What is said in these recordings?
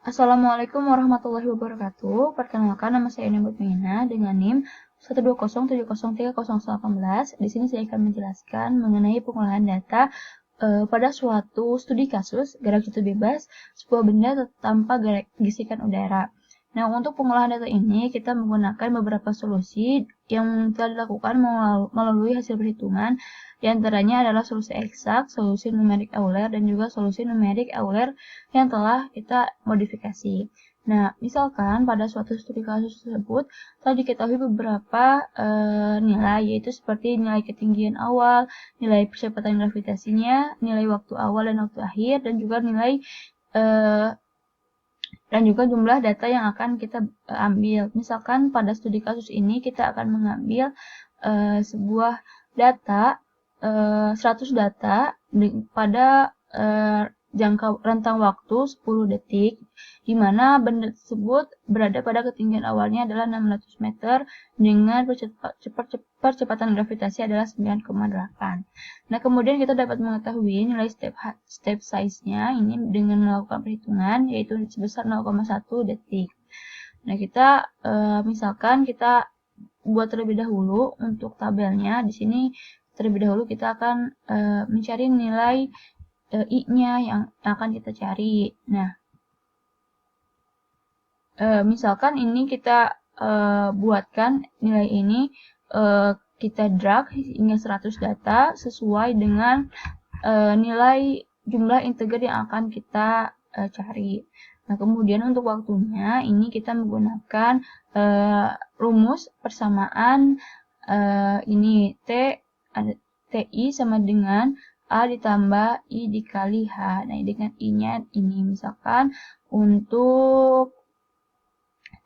Assalamualaikum warahmatullahi wabarakatuh. Perkenalkan, nama saya Eni Mutmaina dengan NIM 120703018. Di sini saya akan menjelaskan mengenai pengolahan data pada suatu studi kasus gerak cetus bebas sebuah benda tanpa gesekan udara. Nah, untuk pengolahan data ini kita menggunakan beberapa solusi yang telah dilakukan melalui hasil perhitungan. Di antaranya adalah solusi eksak, solusi numerik Euler, dan juga solusi numerik Euler yang telah kita modifikasi. Nah, misalkan pada suatu studi kasus tersebut telah diketahui beberapa nilai, yaitu seperti nilai ketinggian awal, nilai percepatan gravitasinya, nilai waktu awal dan waktu akhir, dan juga jumlah data yang akan kita ambil. Misalkan pada studi kasus ini kita akan mengambil sebuah data, 100 data pada jangka rentang waktu 10 detik, di mana benda tersebut berada pada ketinggian awalnya adalah 600 meter dengan percepatan gravitasi adalah 9,8. Nah, kemudian kita dapat mengetahui nilai step size-nya ini dengan melakukan perhitungan, yaitu sebesar 0,1 detik. Nah, misalkan kita buat terlebih dahulu untuk tabelnya. Di sini terlebih dahulu kita akan mencari nilai I-nya yang akan kita cari. Nah, misalkan ini kita buatkan nilai ini, kita drag hingga 100 data sesuai dengan nilai jumlah integer yang akan kita cari. Nah, kemudian untuk waktunya ini kita menggunakan rumus persamaan ini TI sama dengan A ditambah I dikali H. Nah, dengan I-nya ini misalkan untuk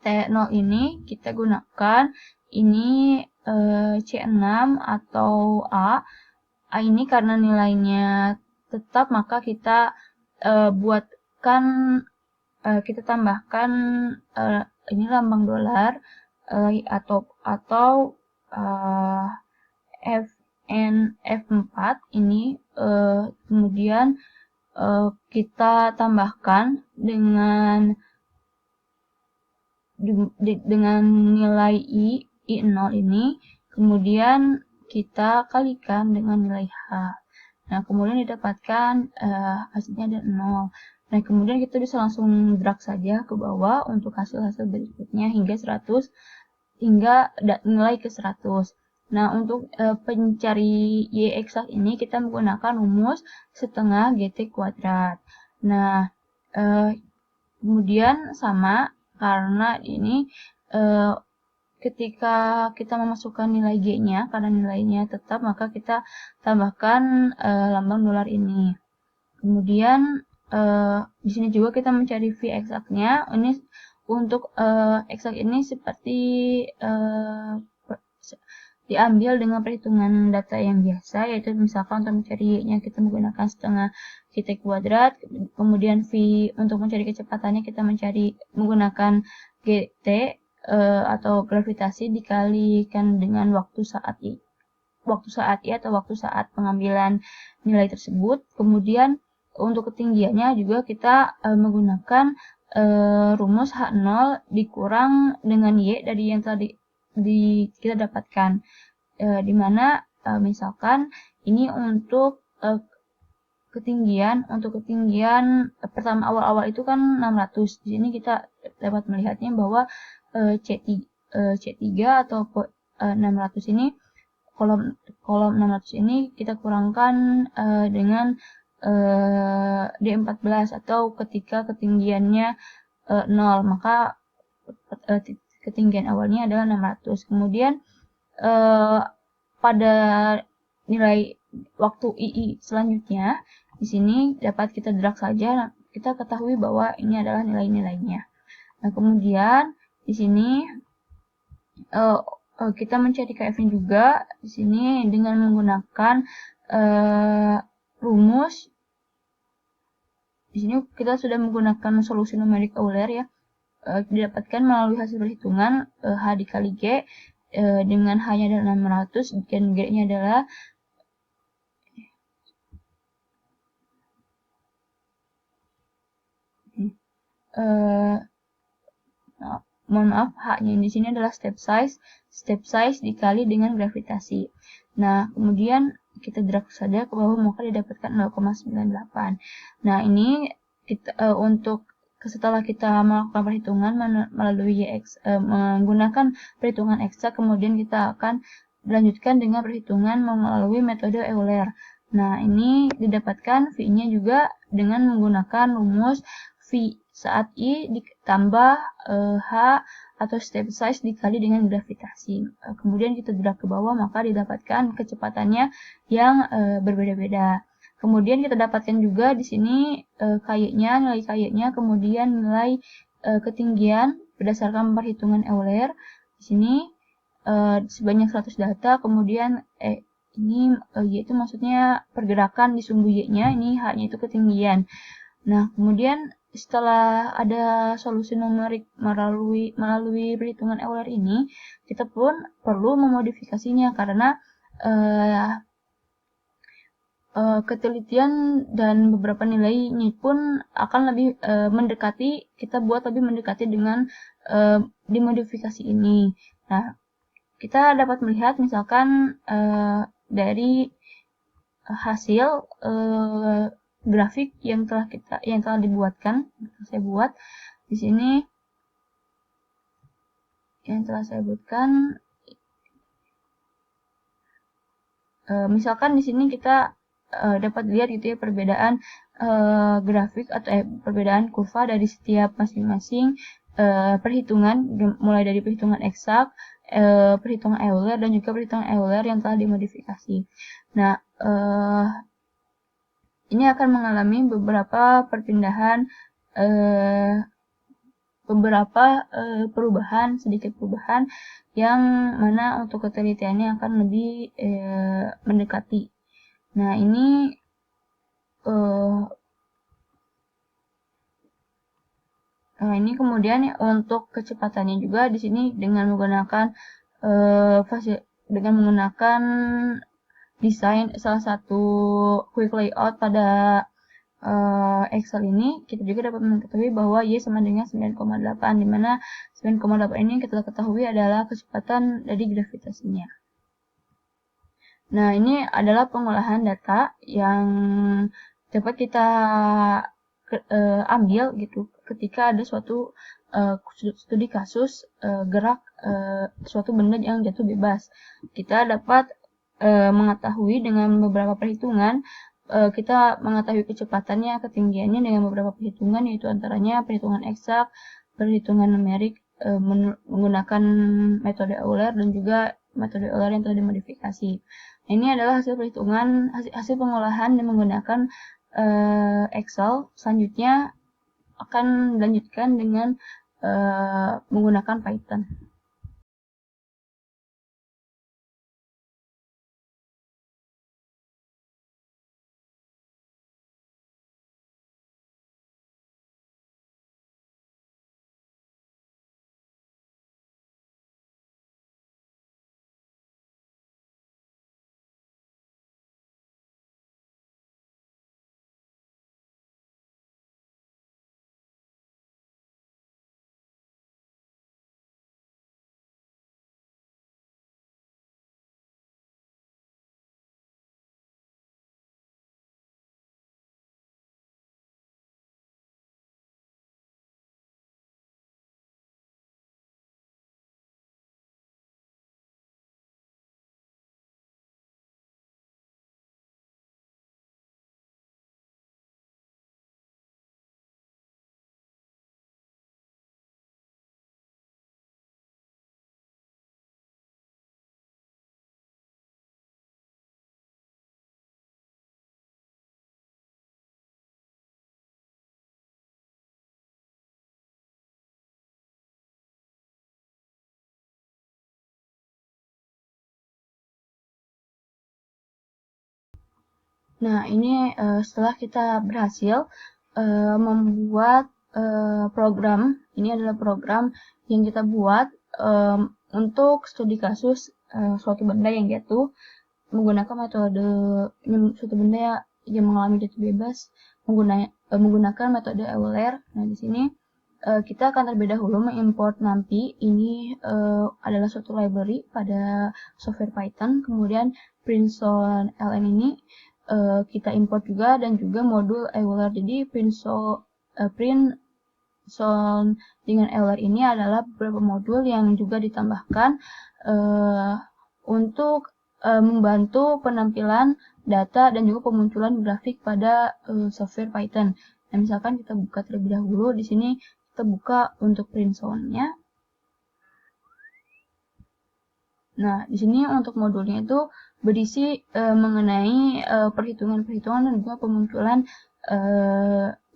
T0 ini kita gunakan ini C6 atau A. A ini karena nilainya tetap, maka kita kita tambahkan ini lambang dolar atau F4 ini, kemudian kita tambahkan dengan nilai I0 ini, kemudian kita kalikan dengan nilai H. Nah, kemudian didapatkan hasilnya ada 0. Nah, kemudian kita bisa langsung drag saja ke bawah untuk hasil-hasil berikutnya hingga nilai ke 100. Nah, untuk pencari Y eksak ini kita menggunakan rumus setengah GT kuadrat. Nah, kemudian sama karena ini ketika kita memasukkan nilai G-nya, karena nilainya tetap, maka kita tambahkan lambang dolar ini. Kemudian di sini juga kita mencari V eksaknya. Ini untuk eksak ini seperti diambil dengan perhitungan data yang biasa, yaitu misalkan untuk mencari Y-nya kita menggunakan setengah GT kuadrat, kemudian V untuk mencari kecepatannya kita menggunakan GT atau gravitasi dikalikan dengan waktu saat I atau waktu saat pengambilan nilai tersebut. Kemudian untuk ketinggiannya juga kita menggunakan rumus H0 dikurang dengan Y dari yang tadi kita dapatkan, dimana misalkan ini untuk ketinggian pertama awal-awal itu kan 600. Di sini kita dapat melihatnya bahwa C3 atau 600 ini kolom 600 ini kita kurangkan dengan D14 atau ketika ketinggiannya 0, maka ketinggian awalnya adalah 600. Kemudian pada nilai waktu II selanjutnya, di sini dapat kita drag saja, kita ketahui bahwa ini adalah nilai-nilainya. Nah, kemudian di sini kita mencari KF-nya juga di sini dengan menggunakan rumus. Di sini kita sudah menggunakan solusi numerik Euler ya, didapatkan melalui hasil perhitungan H dikali G dengan H-nya adalah 600 dan G-nya adalah mohon maaf, H-nya di sini adalah step size dikali dengan gravitasi. Nah, kemudian kita drag saja ke bawah maka didapatkan 0,98. Nah, ini kita, untuk setelah kita melakukan perhitungan melalui menggunakan perhitungan eksak, kemudian kita akan melanjutkan dengan perhitungan melalui metode Euler. Nah, ini didapatkan V-nya juga dengan menggunakan rumus V saat I ditambah H atau step size dikali dengan gravitasi. Kemudian kita drag ke bawah maka didapatkan kecepatannya yang berbeda-beda. Kemudian kita dapatkan juga di sini nilai KY-nya, kemudian nilai ketinggian berdasarkan perhitungan Euler. Di sini sebanyak 100 data, kemudian ini Y itu maksudnya pergerakan di sumbu Y-nya, ini H-nya itu ketinggian. Nah, kemudian setelah ada solusi numerik melalui perhitungan Euler ini, kita pun perlu memodifikasinya karena ketelitian dan beberapa nilainya pun akan lebih mendekati, kita buat lebih mendekati dengan dimodifikasi ini. Nah, kita dapat melihat misalkan dari hasil grafik yang telah dibuatkan, saya buat di sini yang telah saya buatkan. Misalkan di sini kita dapat lihat gitu ya perbedaan grafik atau perbedaan kurva dari setiap masing-masing perhitungan, mulai dari perhitungan eksak, perhitungan Euler dan juga perhitungan Euler yang telah dimodifikasi. Nah, ini akan mengalami beberapa perpindahan, sedikit perubahan yang mana untuk ketelitiannya akan lebih mendekati. Nah, ini kemudian untuk kecepatannya juga di sini dengan menggunakan desain salah satu quick layout pada Excel ini, kita juga dapat mengetahui bahwa Y sama dengan 9,8, di mana 9,8 ini kita ketahui adalah kecepatan dari gravitasinya. Nah, ini adalah pengolahan data yang dapat kita ambil gitu ketika ada suatu studi kasus gerak suatu benda yang jatuh bebas. Kita dapat mengetahui dengan beberapa perhitungan, kita mengetahui kecepatannya, ketinggiannya dengan beberapa perhitungan, yaitu antaranya perhitungan eksak, perhitungan numerik menggunakan metode Euler dan juga metode Euler yang telah dimodifikasi. Nah, ini adalah hasil perhitungan, hasil pengolahan yang menggunakan Excel. Selanjutnya akan dilanjutkan dengan menggunakan Python. Nah, ini setelah kita berhasil membuat program, ini adalah program yang kita buat untuk studi kasus suatu benda yang jatuh menggunakan metode suatu benda yang mengalami jatuh bebas menggunakan metode Euler. Nah, di sini kita akan terlebih dahulu mengimport NumPy. Ini adalah suatu library pada software Python. Kemudian print_ln ini kita import juga, dan juga modul Euler. Jadi print dengan Euler ini adalah beberapa modul yang juga ditambahkan untuk membantu penampilan data dan juga pemunculan grafik pada software Python. Nah, misalkan kita buka terlebih dahulu, di sini kita buka untuk print sound-nya. Nah, di sini untuk modulnya itu berisi mengenai perhitungan-perhitungan dan juga pemunculan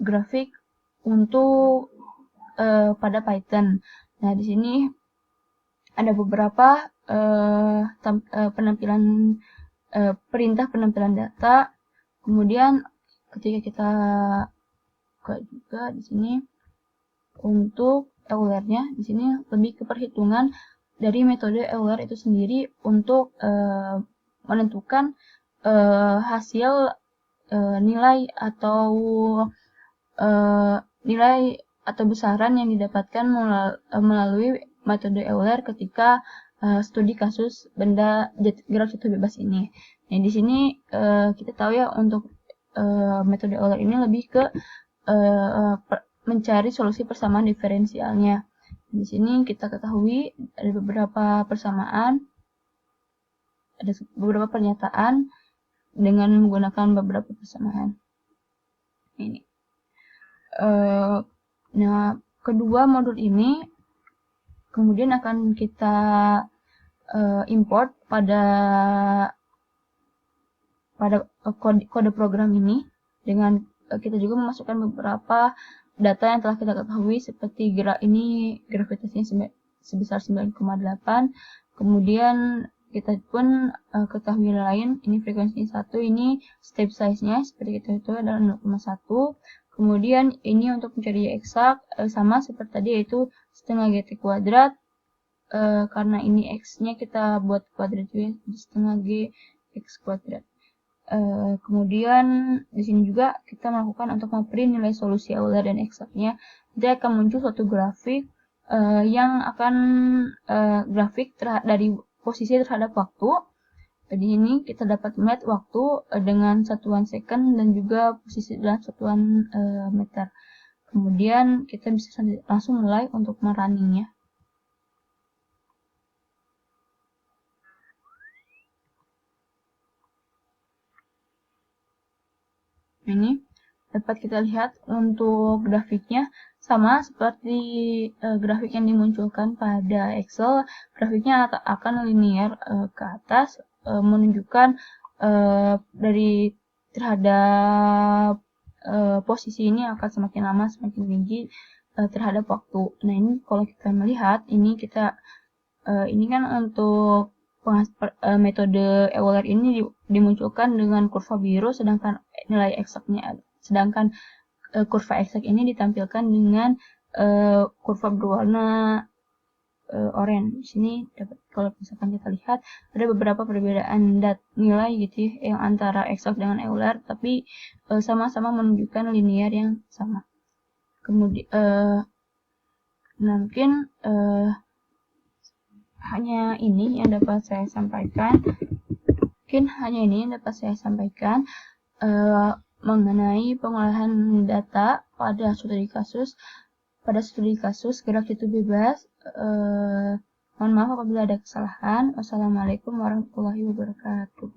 grafik untuk pada Python. Nah, di sini ada beberapa penampilan perintah penampilan data. Kemudian ketika kita buka juga di sini untuk Euler-nya, di sini lebih ke perhitungan dari metode Euler itu sendiri untuk menentukan hasil nilai atau besaran yang didapatkan melalui metode Euler ketika studi kasus benda gerak jatuh bebas ini. Nah, di sini kita tahu ya, untuk metode Euler ini lebih ke mencari solusi persamaan diferensialnya. Di sini kita ketahui ada beberapa persamaan, ada beberapa pernyataan dengan menggunakan beberapa persamaan. Ini. Nah, kedua modul ini kemudian akan kita import pada kode program ini, dengan kita juga memasukkan beberapa data yang telah kita ketahui, seperti gravitasinya sebesar 9,8. Kemudian kita pun ketahui lain, ini frekuensinya 1, ini step size-nya seperti kita itu adalah 0,1. Kemudian ini untuk mencari y eksak sama seperti tadi, yaitu setengah gt kuadrat. Karena ini x-nya kita buat kuadrat juga, setengah g x kuadrat. Kemudian di sini juga kita melakukan untuk memprint nilai solusi Euler dan eksaknya. Dia akan muncul suatu grafik yang akan grafik dari posisi terhadap waktu. Di ini kita dapat melihat waktu dengan satuan second dan juga posisi dalam satuan meter. Kemudian kita bisa langsung mulai untuk merunningnya. Ini dapat kita lihat untuk grafiknya sama seperti grafik yang dimunculkan pada Excel. Grafiknya akan linear ke atas, menunjukkan dari terhadap posisi ini akan semakin lama semakin tinggi terhadap waktu. Nah, ini kalau kita melihat ini ini kan untuk metode Euler ini dimunculkan dengan kurva biru, sedangkan nilai eksaknya, kurva eksak ini ditampilkan dengan kurva berwarna oranye. Di sini dapat, kalau misalkan kita lihat, ada beberapa perbedaan nilai gitu ya, yang antara eksak dengan Euler, tapi sama-sama menunjukkan linear yang sama. Kemudian mungkin hanya ini yang dapat saya sampaikan. Mengenai pengolahan data pada studi kasus gerak jatuh bebas. Mohon maaf apabila ada kesalahan. Wassalamualaikum warahmatullahi wabarakatuh.